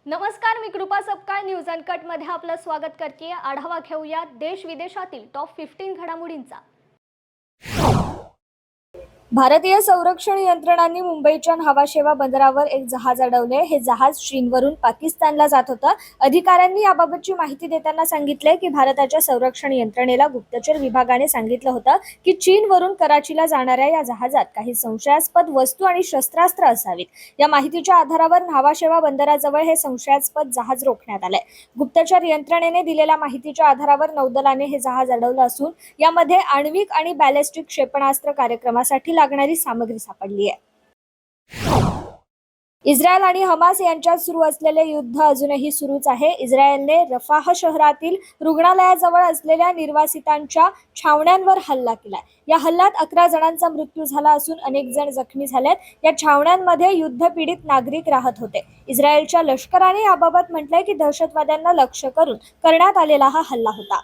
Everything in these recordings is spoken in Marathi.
नमस्कार, मी कृपा सपकाळ न्यूज अनकट मध्ये आपलं स्वागत करते। आढावा घेऊया देश विदेशातील टॉप 15 घडामोडींचा। भारतीय संरक्षण यंत्रणांनी मुंबईच्या न्हावाशेवा बंदरावर एक जहाज अडवले। हे जहाज चीनवरून पाकिस्तानला जात होतं। अधिकाऱ्यांनी याबाबतची माहिती देताना सांगितले की भारताच्या संरक्षण यंत्रणेला गुप्तचर विभागाने सांगितलं होतं की चीनवरून कराचीला जाणाऱ्या या जहाजात काही संशयास्पद वस्तू आणि शस्त्रास्त्र असावीत। या माहितीच्या आधारावर न्हावाशेवा बंदराजवळ हे संशयास्पद जहाज रोखण्यात आले। गुप्तचर यंत्रणेने दिलेल्या माहितीच्या आधारावर नौदलाने हे जहाज अडवलं असून यामध्ये आण्विक आणि बॅलिस्टिक क्षेपणास्त्र कार्यक्रमासाठी लागणारी सामग्री सापडली आहे। इस्रायल आणि हमास यांच्यात सुरू असलेले युद्ध अजूनही सुरूच आहे। इस्रायलने रफाह शहरातील रुग्णालयाजवळ असलेल्या निर्वासितांच्या छावण्यांवर हल्ला केलाय। या हल्ल्यात 11 जणांचा मृत्यू झाला असून अनेक जण जखमी झालेत। या छावण्यांमध्ये युद्धपीडित नागरिक राहत होते। इस्रायलच्या लष्कराने याबाबत म्हटलंय की दहशतवाद्यांना लक्ष्य करून करण्यात आलेला हा हल्ला होता।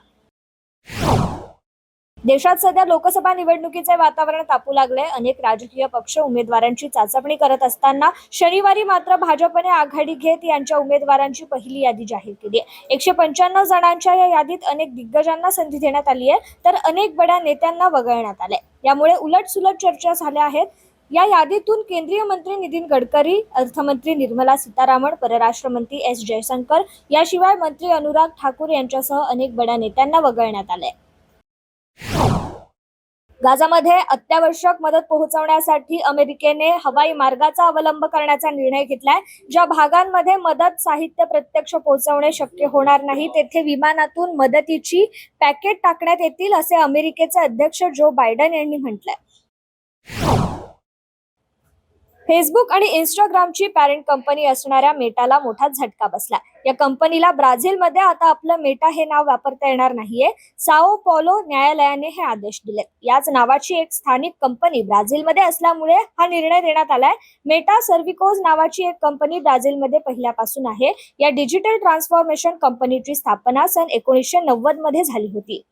देशात सध्या लोकसभा निवडणुकीचे वातावरण तापू लागले। अनेक राजकीय पक्ष उमेदवारांची चाचपणी करत असताना शनिवारी मात्र भाजपने आघाडी घेत यांच्या उमेदवारांची पहिली यादी जाहीर केली आहे। 195 जणांच्या या यादीत अनेक दिग्गजांना संधी देण्यात आली आहे, तर अनेक बड्या नेत्यांना वगळण्यात आले। यामुळे उलटसुलट चर्चा झाल्या आहेत। या यादीतून केंद्रीय मंत्री नितीन गडकरी, अर्थमंत्री निर्मला सीतारामन, परराष्ट्र मंत्री एस जयशंकर याशिवाय मंत्री अनुराग ठाकूर यांच्यासह अनेक बड्या नेत्यांना वगळण्यात आले। गाझामध्ये अत्यावश्यक मदत पोहोचवण्यासाठी अमेरिकेने हवाई मार्गाचा अवलंब करण्याचा निर्णय घेतलाय। ज्या भागांमध्ये मदत साहित्य प्रत्यक्ष पोहोचवणे शक्य होणार नाही तेथे विमानातून मदतीची पॅकेट टाकण्यात येतील, असे अमेरिकेचे अध्यक्ष जो बायडन यांनी म्हटलंय। फेसबुक आणि इंस्टाग्रामची पॅरेंट कंपनी असणाऱ्या मेटाला मोठा झटका बसला। या कंपनीला ब्राझीलमध्ये आता आपलं मेटा हे नाव वापरता येणार नाहीये। साओ पॉलो न्यायालयाने हे आदेश दिले। याच नावाची एक स्थानिक कंपनी ब्राझीलमध्ये असल्यामुळे हा निर्णय देण्यात आलाय। मेटा सर्व्हिकोज नावाची एक कंपनी ब्राझीलमध्ये पहिल्यापासून आहे। या डिजिटल ट्रान्सफॉर्मेशन कंपनीची स्थापना सन 1990 मध्ये झाली होती।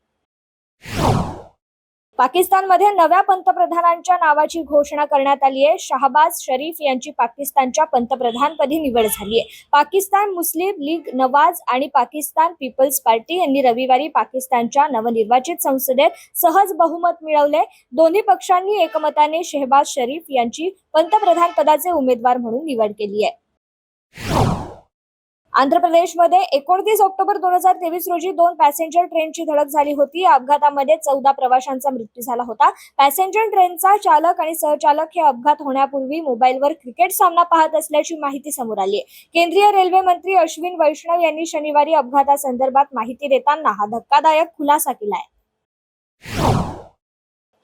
पाकिस्तानमध्ये नव्या पंतप्रधानांच्या नावाची घोषणा करण्यात आली आहे। शहबाज शरीफ यांची पाकिस्तानच्या पंतप्रधानपदी निवड झाली आहे। पाकिस्तान मुस्लिम लीग नवाज आणि पाकिस्तान पीपल्स पार्टी यांनी रविवारी पाकिस्तानच्या नवनिर्वाचित संसदेत सहज बहुमत मिळवले। दोन्ही पक्षांनी एकमताने शहबाज शरीफ यांची पंतप्रधान पदाचे उमेदवार म्हणून निवड केली आहे। आंध्र प्रदेशमध्ये 29 ऑक्टोबर 2023 रोजी 2 पॅसेंजर ट्रेनची धडक झाली होती। या अपघातामध्ये 14 प्रवाशांचा मृत्यू झाला होता। पॅसेंजर ट्रेनचा चालक आणि सहचालक हे अपघात होण्यापूर्वी मोबाईलवर क्रिकेट सामना पाहत असल्याची माहिती समोर आली आहे। केंद्रीय रेल्वे मंत्री अश्विन वैष्णव यांनी शनिवारी अपघातासंदर्भात माहिती देताना हा धक्कादायक खुलासा केलाय।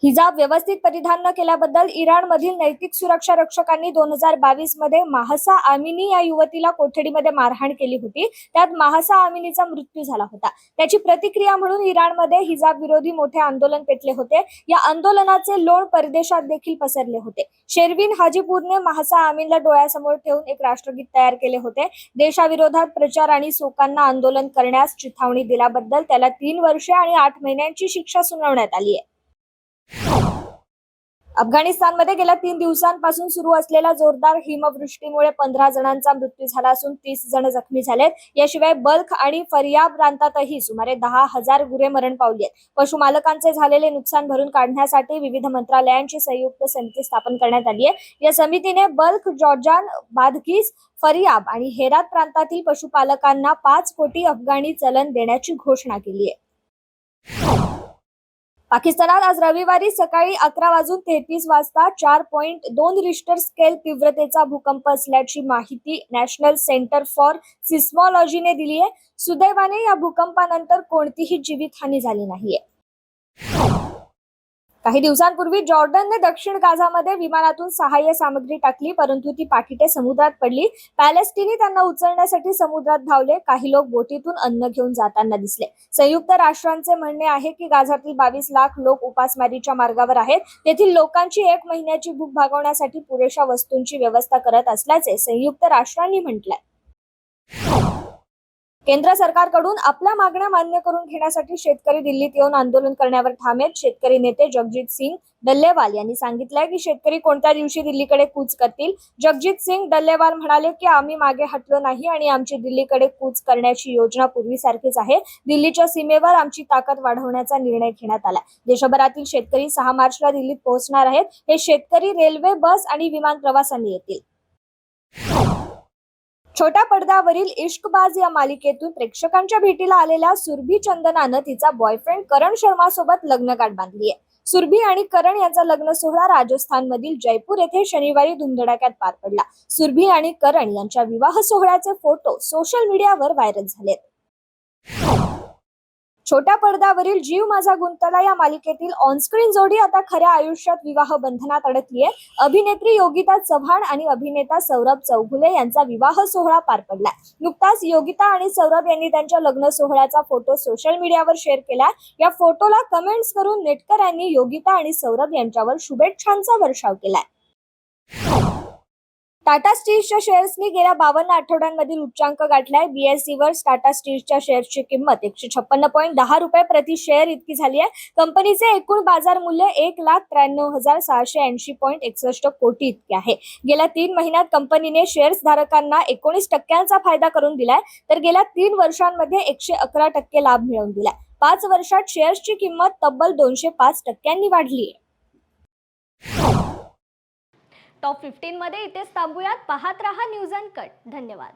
हिजाब व्यवस्थित परिधान न केल्याबद्दल इराणमधील नैतिक सुरक्षा रक्षकांनी 2022 मध्ये माहसा आमिनी या युवतीला कोठडीमध्ये मारहाण केली होती। त्यात माहसा आमिनीचा मृत्यू झाला होता। त्याची प्रतिक्रिया म्हणून इराणमध्ये हिजाब विरोधी मोठे आंदोलन पेटले होते। या आंदोलनाचे लोण परदेशात देखील पसरले होते। शेरविन हाजीपूरने माहसा आमिनला डोळ्यासमोर ठेवून एक राष्ट्रगीत तयार केले होते। देशाविरोधात प्रचार आणि शोकांना आंदोलन करण्यास चिथावणी दिल्याबद्दल त्याला 3 वर्षे आणि 8 महिन्यांची शिक्षा सुनावण्यात आली आहे। अफगाणिस्तानमध्ये गेल्या 3 दिवसांपासून सुरू असलेल्या जोरदार हिमवृष्टीमुळे 15 जणांचा मृत्यू झाला असून 30 जण जखमी झालेत। याशिवाय बल्ख आणि फरियाब प्रांतातही सुमारे 10,000 गुरे मरण पावली आहेत। पशुमालकांचे झालेले नुकसान भरून काढण्यासाठी विविध मंत्रालयांची संयुक्त समिती स्थापन करण्यात आली आहे। या समितीने बल्ख, जॉर्जान, बादघीस, फरियाब आणि हेरात प्रांतातील पशुपालकांना 5 कोटी अफगाणी चलन देण्याची घोषणा केली आहे। पाकिस्तानात आज रविवारी सकाळी 11:33 वाजता 4.2 रिश्टर स्केल तीव्रतेचा भूकंप असल्याची माहिती नॅशनल सेंटर फॉर सिस्मॉलॉजीने दिली आहे। सुदैवाने या भूकंपानंतर कोणतीही जीवितहानी झाली नाहीये। काही दिवसांपूर्वी जॉर्डनने दक्षिण गाझामध्ये विमानातून सहाय्य सामग्री टाकली, परंतु ती पाकिटे समुद्रात पडली। पॅलेस्टिनी त्यांना उचलण्यासाठी समुद्रात धावले। काही लोक बोटीतून अन्न घेऊन जाताना दिसले। संयुक्त राष्ट्रांचे म्हणणे आहे की गाझातील 22 लाख लोक उपासमारीच्या मार्गावर आहेत। तेथील लोकांची 1 महिन्याची भूक भागवण्यासाठी पुरेशा वस्तूंची व्यवस्था करत असल्याचे संयुक्त राष्ट्रांनी म्हटलंय। केंद्र सरकारकडून आपल्या मागण्या मान्य करून घेण्यासाठी शेतकरी दिल्लीत येऊन आंदोलन करण्यावर ठाम आहेत. शेतकरी नेते जगजीत सिंग डल्लेवाल यांनी सांगितलंय की शेतकरी कोणत्या दिवशी दिल्लीकडे कूच करतील. जगजीत सिंग डल्लेवाल म्हणाले की आम्ही मागे हटलो नाही आणि आमची दिल्लीकडे कूच करण्याची योजना पूर्वीसारखीच आहे. दिल्लीच्या सीमेवर आमची ताकद वाढवण्याचा निर्णय घेण्यात आला. देशभरातील शेतकरी 6 मार्चला दिल्लीत पोहोचणार आहेत. हे शेतकरी रेल्वे, बस आणि विमान प्रवासाने येतील. छोट्या पडद्यावरील इश्कबाज या मालिकेतून प्रेक्षकांच्या भेटीला आलेल्या सुरभी चंदनानं तिचा बॉयफ्रेंड करण शर्मा सोबत लग्नगाठ बांधली आहे. सुरभी आणि करण यांचा लग्न सोहळा राजस्थानमधील जयपूर येथे शनिवारी धुमधडाक्यात पार पडला. सुरभी आणि करण यांच्या विवाह सोहळ्याचे फोटो सोशल मीडियावर व्हायरल झालेत. छोट्या पडद्यावरील जीव माझा गुंतला या मालिकेतील ऑनस्क्रीन जोडी आता खऱ्या आयुष्यात विवाह बंधनात अडकली आहे. अभिनेत्री योगिता चव्हाण आणि अभिनेता सौरभ चौगुले यांचा विवाह सोहळा पार पडला. नुकताच योगिता आणि सौरभ यांनी त्यांच्या लग्न सोहळ्याचा फोटो सोशल मीडियावर शेअर केला. या फोटोला कमेंट्स करून नेटकऱ्यांनी योगिता आणि सौरभ यांच्यावर शुभेच्छांचा वर्षाव केलाय. टाटा स्टीलच्या शेअर्सनी गेल्या 52 आठवड्यांमधील उच्चांक गाठलाय. बीएसईवर टाटा स्टीलच्या शेअर्सची किंमत 156.10 रुपये प्रति शेअर इतकी झाली आहे. कंपनीचे एकूण बाजार मूल्य 1,93,680.61 कोटी इतके आहे. गेल्या 3 महिन्यात कंपनीने शेअर्स धारकांना 19% फायदा करून दिलाय, तर गेल्या 3 वर्षांमध्ये 111% लाभ मिळवून दिलाय. 5 वर्षात शेअर्सची किंमत तब्बल 205% वाढली आहे. टॉप 15 मध्ये इथेच थांबूयात. पाहत रहा न्यूज अनकट. धन्यवाद.